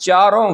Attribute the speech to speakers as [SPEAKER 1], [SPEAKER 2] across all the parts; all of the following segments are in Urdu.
[SPEAKER 1] 4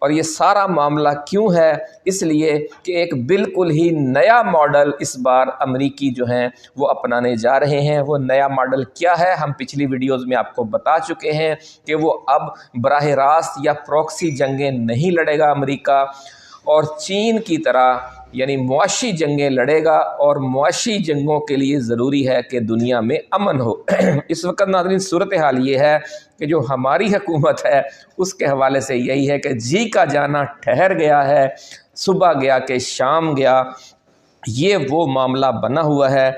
[SPEAKER 1] اور یہ سارا معاملہ کیوں ہے؟ اس لیے کہ ایک بالکل ہی نیا ماڈل اس بار امریکی جو ہیں وہ اپنانے جا رہے ہیں۔ وہ نیا ماڈل کیا ہے؟ ہم پچھلی ویڈیوز میں آپ کو بتا چکے ہیں کہ وہ اب براہ راست یا پروکسی جنگیں نہیں لڑے گا امریکہ، اور چین کی طرح یعنی معاشی جنگیں لڑے گا، اور معاشی جنگوں کے لیے ضروری ہے کہ دنیا میں امن ہو۔ اس وقت ناظرین صورتحال یہ ہے کہ جو ہماری حکومت ہے اس کے حوالے سے یہی ہے کہ جی کا جانا ٹھہر گیا ہے، صبح گیا کہ شام گیا، یہ وہ معاملہ بنا ہوا ہے۔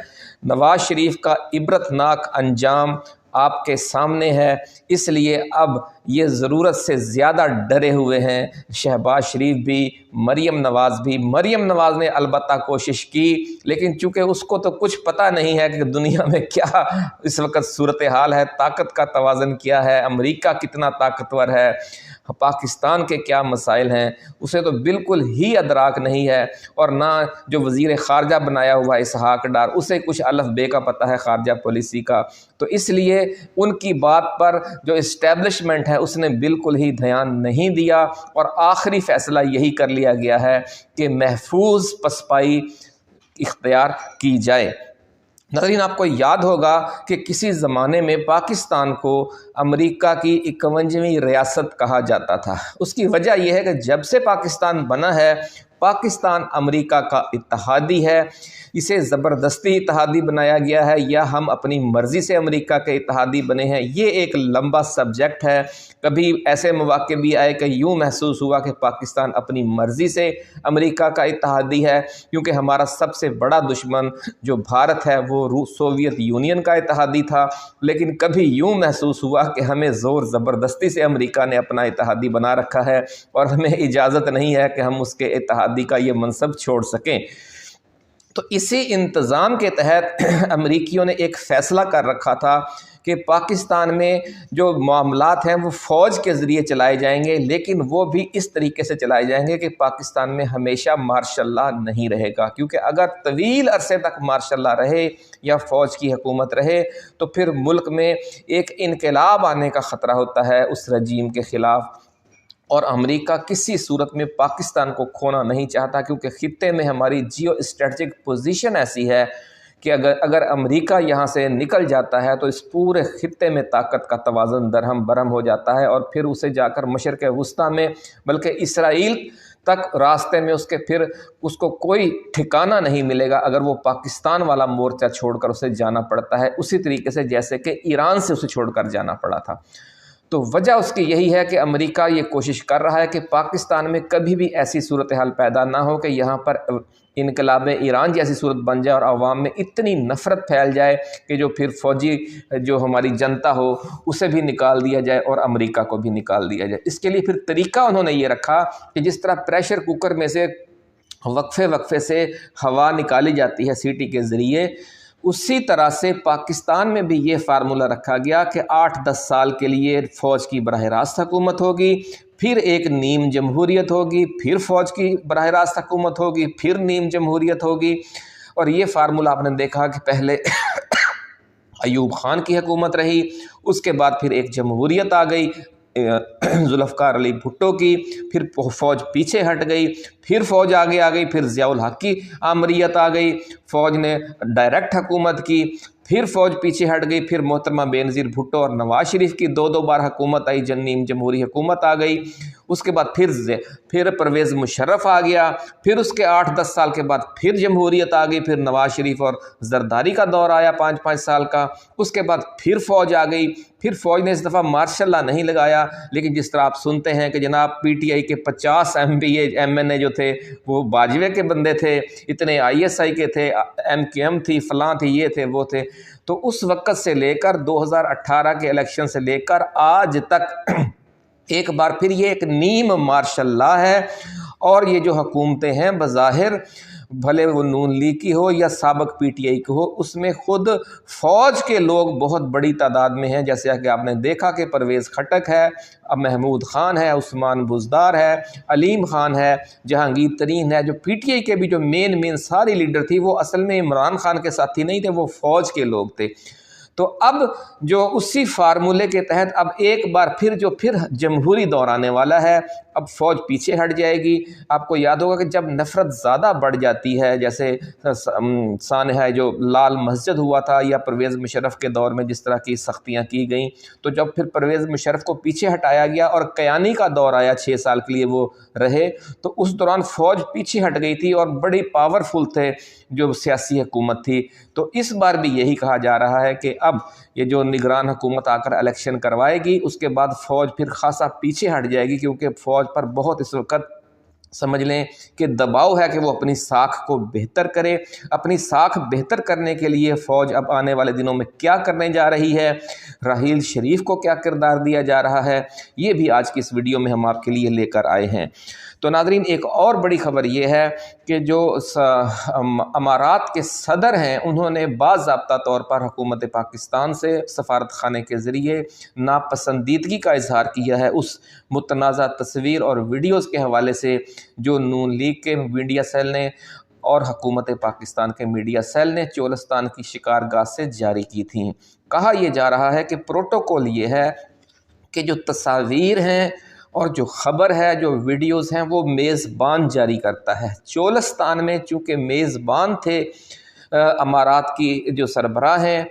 [SPEAKER 1] نواز شریف کا عبرتناک انجام آپ کے سامنے ہے، اس لیے اب یہ ضرورت سے زیادہ ڈرے ہوئے ہیں شہباز شریف بھی، مریم نواز بھی۔ مریم نواز نے البتہ کوشش کی، لیکن چونکہ اس کو تو کچھ پتہ نہیں ہے کہ دنیا میں کیا اس وقت صورتحال ہے، طاقت کا توازن کیا ہے، امریکہ کتنا طاقتور ہے، پاکستان کے کیا مسائل ہیں، اسے تو بالکل ہی ادراک نہیں ہے۔ اور نہ جو وزیر خارجہ بنایا ہوا اسحاق ڈار، اسے کچھ الف بے کا پتہ ہے خارجہ پالیسی کا۔ تو اس لیے ان کی بات پر جو اسٹیبلشمنٹ ہے اس نے بالکل ہی دھیان نہیں دیا، اور آخری فیصلہ یہی کر لیا گیا ہے کہ محفوظ پسپائی اختیار کی جائے۔ ناظرین آپ کو یاد ہوگا کہ کسی زمانے میں پاکستان کو امریکہ کی 51ویں ریاست کہا جاتا تھا۔ اس کی وجہ یہ ہے کہ جب سے پاکستان بنا ہے، پاکستان امریکہ کا اتحادی ہے، اسے زبردستی اتحادی بنایا گیا ہے یا ہم اپنی مرضی سے امریکہ کے اتحادی بنے ہیں، یہ ایک لمبا سبجیکٹ ہے۔ کبھی ایسے مواقع بھی آئے کہ یوں محسوس ہوا کہ پاکستان اپنی مرضی سے امریکہ کا اتحادی ہے، کیونکہ ہمارا سب سے بڑا دشمن جو بھارت ہے وہ سوویت یونین کا اتحادی تھا۔ لیکن کبھی یوں محسوس ہوا کہ ہمیں زور زبردستی سے امریکہ نے اپنا اتحادی بنا رکھا ہے، اور ہمیں اجازت نہیں ہے کہ ہم اس کے اتحادی کا یہ منصب چھوڑ سکیں۔ تو اسی انتظام کے تحت امریکیوں نے ایک فیصلہ کر رکھا تھا کہ پاکستان میں جو معاملات ہیں وہ فوج کے ذریعے چلائے جائیں گے، لیکن وہ بھی اس طریقے سے چلائے جائیں گے کہ پاکستان میں ہمیشہ مارشل لا نہیں رہے گا، کیونکہ اگر طویل عرصے تک مارشل لا رہے یا فوج کی حکومت رہے تو پھر ملک میں ایک انقلاب آنے کا خطرہ ہوتا ہے اس رجیم کے خلاف، اور امریکہ کسی صورت میں پاکستان کو کھونا نہیں چاہتا، کیونکہ خطے میں ہماری جیو اسٹریٹجک پوزیشن ایسی ہے کہ اگر امریکہ یہاں سے نکل جاتا ہے تو اس پورے خطے میں طاقت کا توازن درہم برہم ہو جاتا ہے، اور پھر اسے جا کر مشرق وسطیٰ میں بلکہ اسرائیل تک راستے میں پھر اس کو کوئی ٹھکانہ نہیں ملے گا اگر وہ پاکستان والا مورچہ چھوڑ کر اسے جانا پڑتا ہے، اسی طریقے سے جیسے کہ ایران سے اسے چھوڑ کر جانا پڑا تھا۔ تو وجہ اس کی یہی ہے کہ امریکہ یہ کوشش کر رہا ہے کہ پاکستان میں کبھی بھی ایسی صورتحال پیدا نہ ہو کہ یہاں پر انقلاب ایران جیسی صورت بن جائے اور عوام میں اتنی نفرت پھیل جائے کہ جو پھر فوجی جو ہماری جنتا ہو اسے بھی نکال دیا جائے اور امریکہ کو بھی نکال دیا جائے۔ اس کے لیے پھر طریقہ انہوں نے یہ رکھا کہ جس طرح پریشر کوکر میں سے وقفے سے ہوا نکالی جاتی ہے سیٹی کے ذریعے، اسی طرح سے پاکستان میں بھی یہ فارمولہ رکھا گیا کہ 8-10 سال کے لیے فوج کی براہ راست حکومت ہوگی، پھر ایک نیم جمہوریت ہوگی، پھر فوج کی براہ راست حکومت ہوگی، پھر نیم جمہوریت ہوگی۔ اور یہ فارمولہ آپ نے دیکھا کہ پہلے ایوب خان کی حکومت رہی، اس کے بعد پھر ایک جمہوریت آ گئی ذوالفقار علی بھٹو کی، پھر فوج پیچھے ہٹ گئی، پھر فوج آگے آ گئی، پھر ضیاء الحق کی آمریت آ گئی، فوج نے ڈائریکٹ حکومت کی، پھر فوج پیچھے ہٹ گئی، پھر محترمہ بینظیر بھٹو اور نواز شریف کی 2 بار حکومت آئی، نیم جمہوری حکومت آ گئی، اس کے بعد پھر پرویز مشرف آ گیا، پھر اس کے 8-10 سال کے بعد پھر جمہوریت آ گئی، پھر نواز شریف اور زرداری کا دور آیا 5-5 سال کا، اس کے بعد پھر فوج آ گئی، پھر فوج نے اس دفعہ مارشل لا نہیں لگایا، لیکن جس طرح آپ سنتے ہیں کہ جناب پی ٹی آئی کے 50 MPA جو تھے وہ باجوے کے بندے تھے، اتنے ISI کے تھے، MQM تھی، فلاں تھی، یہ تھے وہ تھے۔ تو اس وقت سے لے کر 2018 کے الیکشن سے لے کر آج تک ایک بار پھر یہ ایک نیم مارشل لا ہے، اور یہ جو حکومتیں ہیں بظاہر بھلے وہ نون لیگ کی ہو یا سابق PTI کی ہو، اس میں خود فوج کے لوگ بہت بڑی تعداد میں ہیں، جیسے کہ آپ نے دیکھا کہ پرویز خٹک ہے، اب محمود خان ہے، عثمان بزدار ہے، علیم خان ہے، جہانگیر ترین ہے، جو PTI کے بھی جو مین ساری لیڈر تھی وہ اصل میں عمران خان کے ساتھی نہیں تھے، وہ فوج کے لوگ تھے۔ تو اب جو اسی فارمولے کے تحت اب ایک بار پھر جمہوری دور آنے والا ہے، اب فوج پیچھے ہٹ جائے گی۔ آپ کو یاد ہوگا کہ جب نفرت زیادہ بڑھ جاتی ہے، جیسے سانحہ جو لال مسجد ہوا تھا یا پرویز مشرف کے دور میں جس طرح کی سختیاں کی گئیں، تو جب پھر پرویز مشرف کو پیچھے ہٹایا گیا اور کیانی کا دور آیا 6 سال کے لیے وہ رہے، تو اس دوران فوج پیچھے ہٹ گئی تھی اور بڑی پاورفل تھے جو سیاسی حکومت تھی۔ تو اس بار بھی یہی کہا جا رہا ہے کہ اب یہ جو نگران حکومت آ کر الیکشن کروائے گی، اس کے بعد فوج پھر خاصا پیچھے ہٹ جائے گی، کیونکہ فوج پر بہت اس وقت سمجھ لیں کہ دباؤ ہے کہ وہ اپنی ساکھ کو بہتر کرے۔ اپنی ساکھ بہتر کرنے کے لیے فوج اب آنے والے دنوں میں کیا کرنے جا رہی ہے، راحیل شریف کو کیا کردار دیا جا رہا ہے، یہ بھی آج کی اس ویڈیو میں ہم آپ کے لیے لے کر آئے ہیں۔ تو ناظرین، ایک اور بڑی خبر یہ ہے کہ جو امارات کے صدر ہیں، انہوں نے باضابطہ طور پر حکومت پاکستان سے سفارت خانے کے ذریعے ناپسندیدگی کا اظہار کیا ہے اس متنازع تصویر اور ویڈیوز کے حوالے سے جو نون لیگ کے میڈیا سیل نے اور حکومت پاکستان کے میڈیا سیل نے چولستان کی شکارگاہ سے جاری کی تھیں۔ کہا یہ جا رہا ہے کہ پروٹوکول یہ ہے کہ جو تصاویر ہیں اور جو خبر ہے، جو ویڈیوز ہیں، وہ میزبان جاری کرتا ہے۔ چولستان میں چونکہ میزبان تھے امارات کی جو سربراہ ہیں،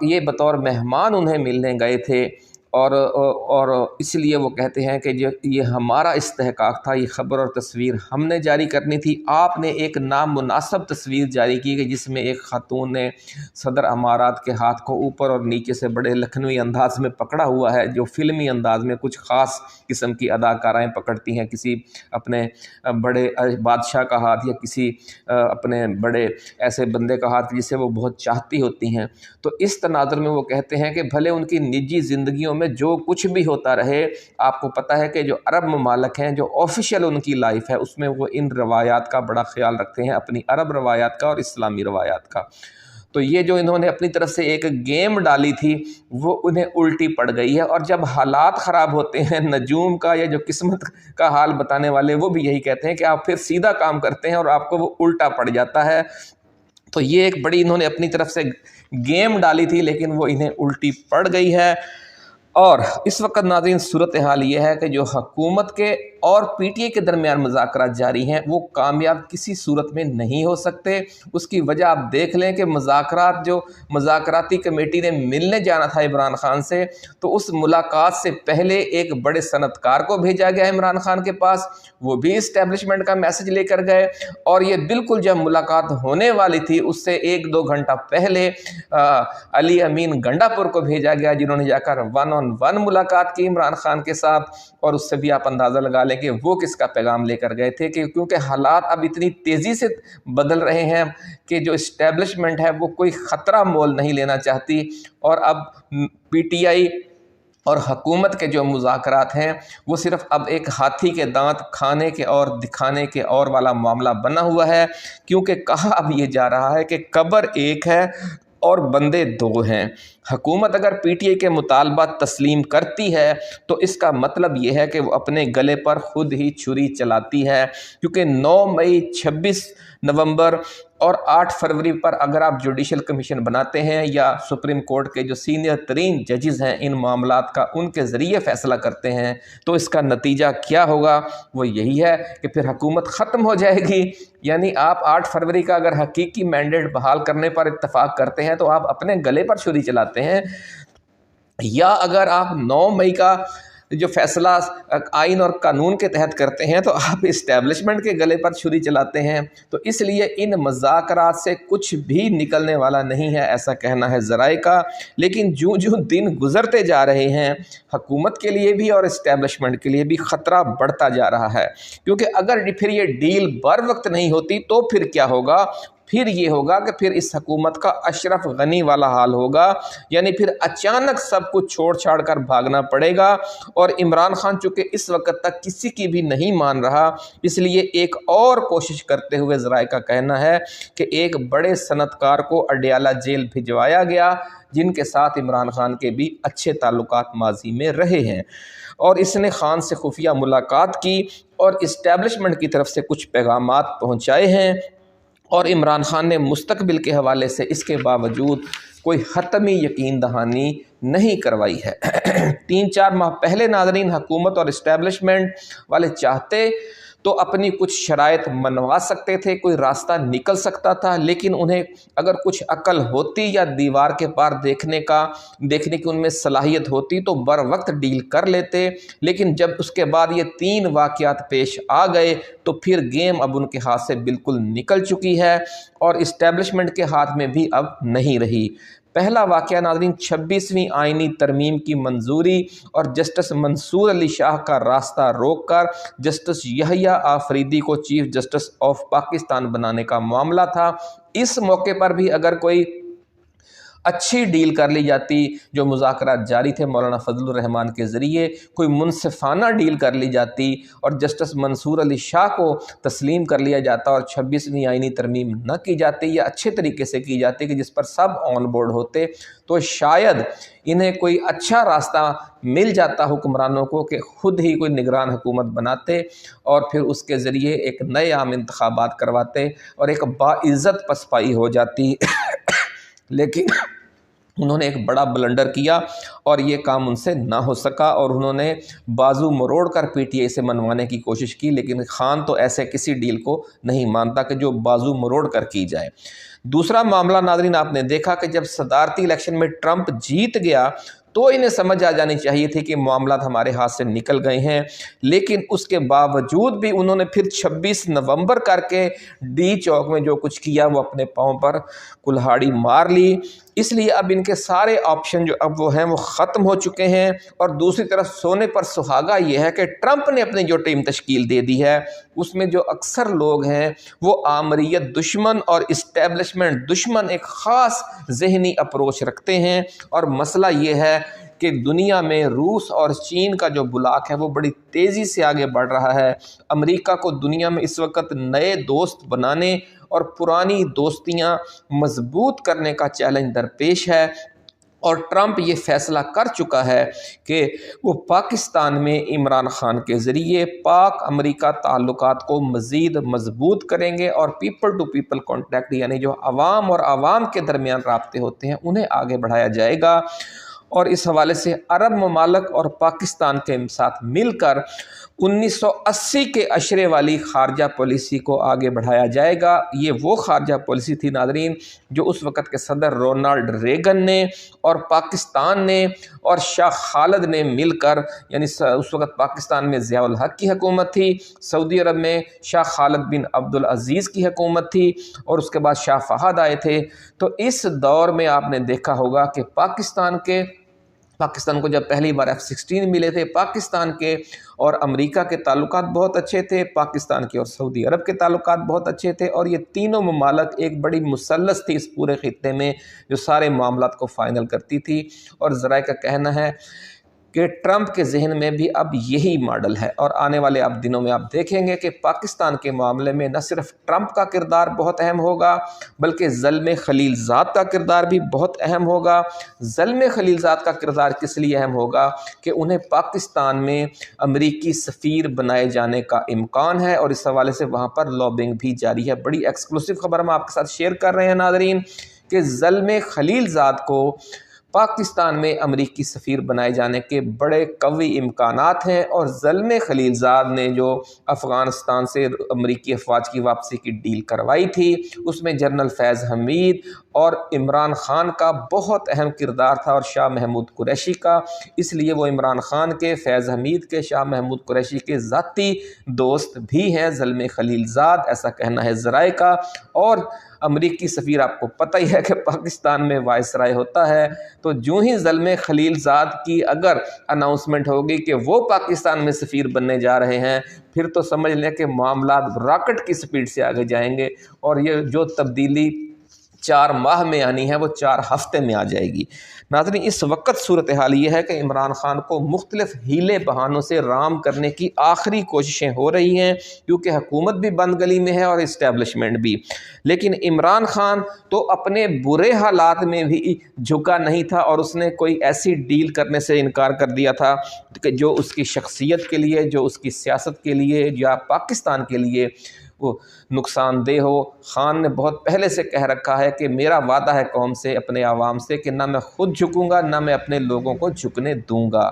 [SPEAKER 1] یہ بطور مہمان انہیں ملنے گئے تھے، اور اس لیے وہ کہتے ہیں کہ یہ ہمارا استحقاق تھا، یہ خبر اور تصویر ہم نے جاری کرنی تھی۔ آپ نے ایک نامناسب تصویر جاری کی کہ جس میں ایک خاتون نے صدر امارات کے ہاتھ کو اوپر اور نیچے سے بڑے لکھنوی انداز میں پکڑا ہوا ہے، جو فلمی انداز میں کچھ خاص قسم کی اداکارائیں پکڑتی ہیں، کسی اپنے بڑے بادشاہ کا ہاتھ یا کسی اپنے بڑے ایسے بندے کا ہاتھ جسے وہ بہت چاہتی ہوتی ہیں۔ تو اس تناظر میں وہ کہتے ہیں کہ بھلے ان کی نجی زندگیوں میں جو کچھ بھی ہوتا رہے، آپ کو پتہ ہے کہ جو عرب ممالک ہیں، جو آفیشیل ان کی لائف ہے، اس میں وہ ان روایات کا بڑا خیال رکھتے ہیں، اپنی عرب روایات کا اور اسلامی روایات کا۔ تو یہ جو انہوں نے اپنی طرف سے ایک گیم ڈالی تھی، وہ انہیں الٹی پڑ گئی ہے، اور جب حالات خراب ہوتے ہیں، نجوم کا یا جو قسمت کا حال بتانے والے وہ بھی یہی کہتے ہیں کہ آپ پھر سیدھا کام کرتے ہیں اور آپ کو وہ الٹا پڑ جاتا ہے۔ تو یہ ایک بڑی انہوں نے اپنی طرف سے گیم ڈالی تھی، لیکن وہ انہیں الٹی پڑ گئی ہے۔ اور اس وقت ناظرین صورتحال یہ ہے کہ جو حکومت کے اور پی ٹی آئی کے درمیان مذاکرات جاری ہیں، وہ کامیاب کسی صورت میں نہیں ہو سکتے۔ اس کی وجہ آپ دیکھ لیں کہ جو مذاکراتی کمیٹی نے ملنے جانا تھا عمران خان سے، تو اس ملاقات سے پہلے ایک بڑے صنعت کار کو بھیجا گیا عمران خان کے پاس، وہ بھی اسٹیبلشمنٹ کا میسج لے کر گئے، اور یہ بالکل جب ملاقات ہونے والی تھی اس سے 1-2 گھنٹہ پہلے علی امین گنڈا پور کو بھیجا گیا، جنہوں نے جا کر 1-on-1 ملاقات کی عمران خان کے ساتھ۔ اور اس سے بھی آپ اندازہ لگا لیں کہ وہ کس کا پیغام لے کر گئے تھے، کہ کیونکہ حالات اب اتنی تیزی سے بدل رہے ہیں کہ جو اسٹیبلشمنٹ ہے وہ کوئی خطرہ مول نہیں لینا چاہتی، اور اب پی ٹی آئی اور حکومت کے جو مذاکرات ہیں وہ صرف اب ایک ہاتھی کے دانت کھانے کے اور دکھانے کے اور والا معاملہ بنا ہوا ہے، کیونکہ کہا اب یہ جا رہا ہے کہ قبر ایک ہے اور بندے 2 ہیں۔ حکومت اگر پی ٹی آئی کے مطالبات تسلیم کرتی ہے تو اس کا مطلب یہ ہے کہ وہ اپنے گلے پر خود ہی چھری چلاتی ہے، کیونکہ 9 مئی، 26 نومبر اور 8 فروری پر اگر آپ جوڈیشل کمیشن بناتے ہیں یا سپریم کورٹ کے جو سینئر ترین ججز ہیں ان معاملات کا، ان کے ذریعے فیصلہ کرتے ہیں، تو اس کا نتیجہ کیا ہوگا؟ وہ یہی ہے کہ پھر حکومت ختم ہو جائے گی۔ یعنی آپ 8 فروری کا اگر حقیقی مینڈیٹ بحال کرنے پر اتفاق کرتے ہیں تو آپ اپنے گلے پر چھری چلاتے ہیں، یا اگر آپ 9 مئی کا جو فیصلہ آئین اور قانون کے تحت کرتے ہیں تو آپ اسٹیبلشمنٹ کے گلے پر چھری چلاتے ہیں۔ تو اس لیے ان مذاکرات سے کچھ بھی نکلنے والا نہیں ہے، ایسا کہنا ہے ذرائع کا۔ لیکن جو دن گزرتے جا رہے ہیں، حکومت کے لیے بھی اور اسٹیبلشمنٹ کے لیے بھی خطرہ بڑھتا جا رہا ہے، کیونکہ اگر پھر یہ ڈیل بر وقت نہیں ہوتی تو پھر کیا ہوگا؟ پھر یہ ہوگا کہ پھر اس حکومت کا اشرف غنی والا حال ہوگا، یعنی پھر اچانک سب کچھ چھوڑ چھاڑ کر بھاگنا پڑے گا۔ اور عمران خان چونکہ اس وقت تک کسی کی بھی نہیں مان رہا، اس لیے ایک اور کوشش کرتے ہوئے ذرائع کا کہنا ہے کہ ایک بڑے صنعت کار کو اڈیالہ جیل بھجوایا گیا، جن کے ساتھ عمران خان کے بھی اچھے تعلقات ماضی میں رہے ہیں، اور اس نے خان سے خفیہ ملاقات کی اور اسٹیبلشمنٹ کی طرف سے کچھ پیغامات پہنچائے ہیں، اور عمران خان نے مستقبل کے حوالے سے اس کے باوجود کوئی حتمی یقین دہانی نہیں کروائی ہے۔ 3-4 ماہ پہلے ناظرین حکومت اور اسٹیبلشمنٹ والے چاہتے تو اپنی کچھ شرائط منوا سکتے تھے، کوئی راستہ نکل سکتا تھا، لیکن انہیں اگر کچھ عقل ہوتی یا دیوار کے پار دیکھنے کی ان میں صلاحیت ہوتی تو بر وقت ڈیل کر لیتے، لیکن جب اس کے بعد یہ 3 واقعات پیش آ گئے تو پھر گیم اب ان کے ہاتھ سے بالکل نکل چکی ہے اور اسٹیبلشمنٹ کے ہاتھ میں بھی اب نہیں رہی۔ پہلا واقعہ ناظرین 26ویں آئینی ترمیم کی منظوری اور جسٹس منصور علی شاہ کا راستہ روک کر جسٹس یحییٰ آفریدی کو چیف جسٹس آف پاکستان بنانے کا معاملہ تھا۔ اس موقع پر بھی اگر کوئی اچھی ڈیل کر لی جاتی، جو مذاکرات جاری تھے مولانا فضل الرحمان کے ذریعے، کوئی منصفانہ ڈیل کر لی جاتی اور جسٹس منصور علی شاہ کو تسلیم کر لیا جاتا اور 26ویں آئینی ترمیم نہ کی جاتی یا اچھے طریقے سے کی جاتی کہ جس پر سب آن بورڈ ہوتے، تو شاید انہیں کوئی اچھا راستہ مل جاتا حکمرانوں کو کہ خود ہی کوئی نگران حکومت بناتے اور پھر اس کے ذریعے ایک نئے عام انتخابات کرواتے اور ایک باعزت پسپائی ہو جاتی۔ لیکن انہوں نے ایک بڑا بلنڈر کیا اور یہ کام ان سے نہ ہو سکا اور انہوں نے بازو مروڑ کر پی ٹی آئی سے منوانے کی کوشش کی، لیکن خان تو ایسے کسی ڈیل کو نہیں مانتا کہ جو بازو مروڑ کر کی جائے۔ دوسرا معاملہ ناظرین آپ نے دیکھا کہ جب صدارتی الیکشن میں ٹرمپ جیت گیا تو انہیں سمجھ آ جانی چاہیے تھی کہ معاملات ہمارے ہاتھ سے نکل گئے ہیں، لیکن اس کے باوجود بھی انہوں نے پھر 26 نومبر کر کے ڈی چوک میں جو کچھ کیا وہ اپنے پاؤں پر کلہاڑی مار لی۔ اس لیے اب ان کے سارے آپشن جو اب وہ ہیں وہ ختم ہو چکے ہیں، اور دوسری طرف سونے پر سہاگا یہ ہے کہ ٹرمپ نے اپنی جو ٹیم تشکیل دے دی ہے اس میں جو اکثر لوگ ہیں وہ آمریت دشمن اور اسٹیبلشمنٹ دشمن ایک خاص ذہنی اپروچ رکھتے ہیں، اور مسئلہ یہ ہے کہ دنیا میں روس اور چین کا جو بلاک ہے وہ بڑی تیزی سے آگے بڑھ رہا ہے۔ امریکہ کو دنیا میں اس وقت نئے دوست بنانے اور پرانی دوستیاں مضبوط کرنے کا چیلنج درپیش ہے، اور ٹرمپ یہ فیصلہ کر چکا ہے کہ وہ پاکستان میں عمران خان کے ذریعے پاک امریکہ تعلقات کو مزید مضبوط کریں گے اور پیپل ٹو پیپل کانٹیکٹ یعنی جو عوام اور عوام کے درمیان رابطے ہوتے ہیں انہیں آگے بڑھایا جائے گا، اور اس حوالے سے عرب ممالک اور پاکستان کے ساتھ مل کر 1980 کے اشرے والی خارجہ پالیسی کو آگے بڑھایا جائے گا۔ یہ وہ خارجہ پالیسی تھی ناظرین جو اس وقت کے صدر رونالڈ ریگن نے اور پاکستان نے اور شاہ خالد نے مل کر، یعنی اس وقت پاکستان میں ضیاء الحق کی حکومت تھی، سعودی عرب میں شاہ خالد بن عبدالعزیز کی حکومت تھی، اور اس کے بعد شاہ فہد آئے تھے۔ تو اس دور میں آپ نے دیکھا ہوگا کہ پاکستان کو جب پہلی بار F-16 ملے تھے، پاکستان کے اور امریکہ کے تعلقات بہت اچھے تھے، پاکستان کے اور سعودی عرب کے تعلقات بہت اچھے تھے، اور یہ تینوں ممالک ایک بڑی مثلث تھی اس پورے خطے میں جو سارے معاملات کو فائنل کرتی تھی۔ اور ذرائع کا کہنا ہے کہ ٹرمپ کے ذہن میں بھی اب یہی ماڈل ہے، اور آنے والے اب دنوں میں آپ دیکھیں گے کہ پاکستان کے معاملے میں نہ صرف ٹرمپ کا کردار بہت اہم ہوگا بلکہ زلمے خلیل زاد کا کردار بھی بہت اہم ہوگا۔ زلمے خلیل زاد کا کردار کس لیے اہم ہوگا کہ انہیں پاکستان میں امریکی سفیر بنائے جانے کا امکان ہے، اور اس حوالے سے وہاں پر لابنگ بھی جاری ہے۔ بڑی ایکسکلوسیو خبر ہم آپ کے ساتھ شیئر کر رہے ہیں ناظرین کہ زلمے خلیل زاد کو پاکستان میں امریکی سفیر بنائے جانے کے بڑے قوی امکانات ہیں، اور زلمے خلیل زاد نے جو افغانستان سے امریکی افواج کی واپسی کی ڈیل کروائی تھی اس میں جنرل فیض حمید اور عمران خان کا بہت اہم کردار تھا، اور شاہ محمود قریشی کا۔ اس لیے وہ عمران خان کے، فیض حمید کے، شاہ محمود قریشی کے ذاتی دوست بھی ہیں زلمے خلیل زاد، ایسا کہنا ہے ذرائع کا۔ اور امریکی سفیر آپ کو پتہ ہی ہے کہ پاکستان میں وائسرائے ہوتا ہے، تو جو ہی زلمے خلیل زاد کی اگر اناؤنسمنٹ ہوگی کہ وہ پاکستان میں سفیر بننے جا رہے ہیں پھر تو سمجھ لیں کہ معاملات راکٹ کی سپیڈ سے آگے جائیں گے، اور یہ جو تبدیلی 4 ماہ میں آنی ہے وہ 4 ہفتے میں آ جائے گی۔ ناظرین اس وقت صورتحال یہ ہے کہ عمران خان کو مختلف ہیلے بہانوں سے رام کرنے کی آخری کوششیں ہو رہی ہیں، کیونکہ حکومت بھی بند گلی میں ہے اور اسٹیبلشمنٹ بھی، لیکن عمران خان تو اپنے برے حالات میں بھی جھکا نہیں تھا، اور اس نے کوئی ایسی ڈیل کرنے سے انکار کر دیا تھا کہ جو اس کی شخصیت کے لیے، جو اس کی سیاست کے لیے یا پاکستان کے لیے وہ نقصان دہ ہو۔ خان نے بہت پہلے سے کہہ رکھا ہے کہ میرا وعدہ ہے قوم سے، اپنے عوام سے، کہ نہ میں خود جھکوں گا نہ میں اپنے لوگوں کو جھکنے دوں گا۔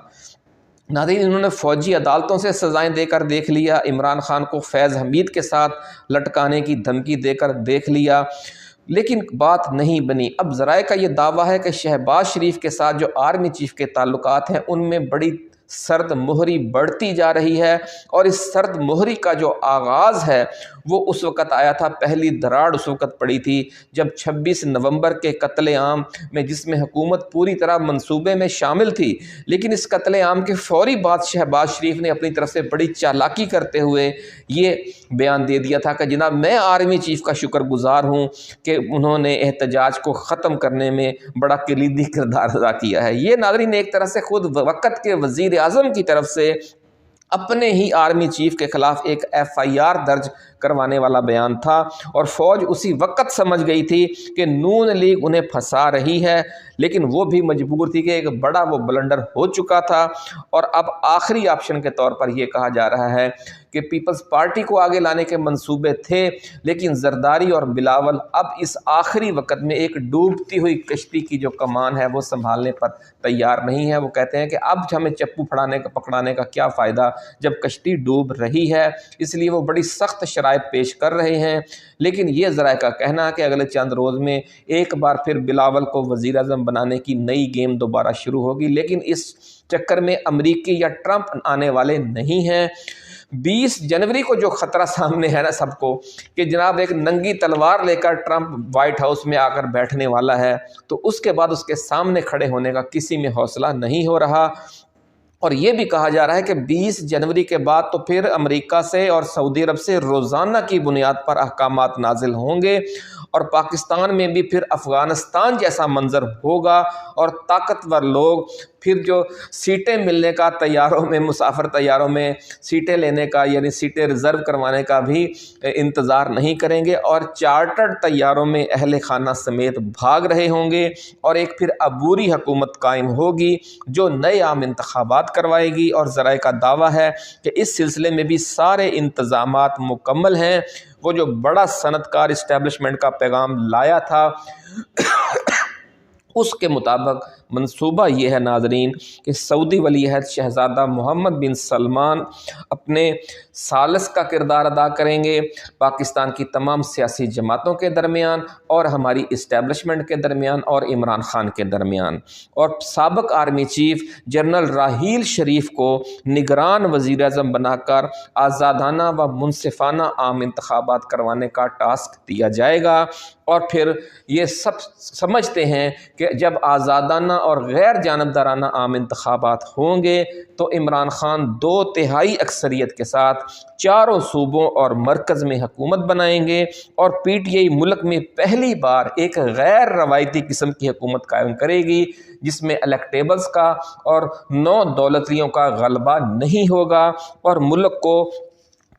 [SPEAKER 1] ناظرین، انہوں نے فوجی عدالتوں سے سزائیں دے کر دیکھ لیا، عمران خان کو فیض حمید کے ساتھ لٹکانے کی دھمکی دے کر دیکھ لیا، لیکن بات نہیں بنی۔ اب ذرائع کا یہ دعویٰ ہے کہ شہباز شریف کے ساتھ جو آرمی چیف کے تعلقات ہیں ان میں بڑی سرد مہری بڑھتی جا رہی ہے، اور اس سرد مہری کا جو آغاز ہے وہ اس وقت آیا تھا، پہلی دراڑ اس وقت پڑی تھی جب 26 نومبر کے قتل عام میں، جس میں حکومت پوری طرح منصوبے میں شامل تھی، لیکن اس قتل عام کے فوری بعد شہباز شریف نے اپنی طرف سے بڑی چالاکی کرتے ہوئے یہ بیان دے دیا تھا کہ جناب میں آرمی چیف کا شکر گزار ہوں کہ انہوں نے احتجاج کو ختم کرنے میں بڑا کلیدی کردار ادا کیا ہے۔ یہ ناظرین ایک طرح سے خود وقت کے وزیر اعظم کی طرف سے اپنے ہی آرمی چیف کے خلاف ایک FIR درج کروانے والا بیان تھا، اور فوج اسی وقت سمجھ گئی تھی کہ نون لیگ انہیں پھنسا رہی ہے، لیکن وہ بھی مجبور تھی کہ ایک بڑا وہ بلنڈر ہو چکا تھا، اور اب آخری آپشن کے طور پر یہ کہا جا رہا ہے کہ پیپلز پارٹی کو آگے لانے کے منصوبے تھے، لیکن زرداری اور بلاول اب اس آخری وقت میں ایک ڈوبتی ہوئی کشتی کی جو کمان ہے وہ سنبھالنے پر تیار نہیں ہے۔ وہ کہتے ہیں کہ اب ہمیں چپو پکڑانے کا کیا فائدہ جب کشتی ڈوب رہی ہے، اس لیے وہ بڑی سخت شرائط پیش کر رہے ہیں۔ لیکن یہ ذرائع کا کہنا ہے کہ اگلے چند روز میں ایک بار پھر بلاول کو وزیر اعظم بنانے کی نئی گیم دوبارہ شروع ہوگی، لیکن اس چکر میں امریکی یا ٹرمپ آنے والے نہیں ہیں۔ 20 جنوری کو جو خطرہ سامنے ہے نا سب کو کہ جناب ایک ننگی تلوار لے کر ٹرمپ وائٹ ہاؤس میں آ کر بیٹھنے والا ہے، تو اس کے بعد اس کے سامنے کھڑے ہونے کا کسی میں حوصلہ نہیں ہو رہا۔ اور یہ بھی کہا جا رہا ہے کہ 20 جنوری کے بعد تو پھر امریکہ سے اور سعودی عرب سے روزانہ کی بنیاد پر احکامات نازل ہوں گے، اور پاکستان میں بھی پھر افغانستان جیسا منظر ہوگا، اور طاقتور لوگ پھر جو سیٹیں ملنے کا طیاروں میں، مسافر طیاروں میں سیٹیں لینے کا، یعنی سیٹیں ریزرو کروانے کا بھی انتظار نہیں کریں گے، اور چارٹرڈ طیاروں میں اہل خانہ سمیت بھاگ رہے ہوں گے، اور ایک پھر عبوری حکومت قائم ہوگی جو نئے عام انتخابات کروائے گی۔ اور ذرائع کا دعویٰ ہے کہ اس سلسلے میں بھی سارے انتظامات مکمل ہیں۔ وہ جو بڑا صنعت کار اسٹیبلشمنٹ کا پیغام لایا تھا اس کے مطابق منصوبہ یہ ہے ناظرین کہ سعودی ولی عہد شہزادہ محمد بن سلمان اپنے ثالث کا کردار ادا کریں گے پاکستان کی تمام سیاسی جماعتوں کے درمیان، اور ہماری اسٹیبلشمنٹ کے درمیان، اور عمران خان کے درمیان، اور سابق army chief general Raheel Sharif کو نگران وزیر اعظم بنا کر آزادانہ و منصفانہ عام انتخابات کروانے کا ٹاسک دیا جائے گا۔ اور پھر یہ سب سمجھتے ہیں کہ جب آزادانہ اور غیر جانبدارانہ عام انتخابات ہوں گے تو عمران خان 2/3 اکثریت کے ساتھ چاروں صوبوں اور مرکز میں حکومت بنائیں گے، اور PTI ملک میں پہلی بار ایک غیر روایتی قسم کی حکومت قائم کرے گی جس میں الیکٹیبلز کا اور نو دولتیوں کا غلبہ نہیں ہوگا، اور ملک کو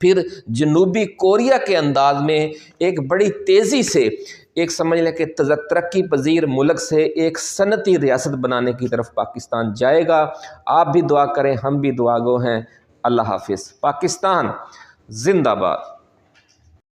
[SPEAKER 1] پھر جنوبی کوریا کے انداز میں ایک بڑی تیزی سے ایک سمجھ لیں کہ ترقی پذیر ملک سے ایک صنعتی ریاست بنانے کی طرف پاکستان جائے گا۔ آپ بھی دعا کریں، ہم بھی دعا گو ہیں۔ اللہ حافظ۔ پاکستان زندہ باد۔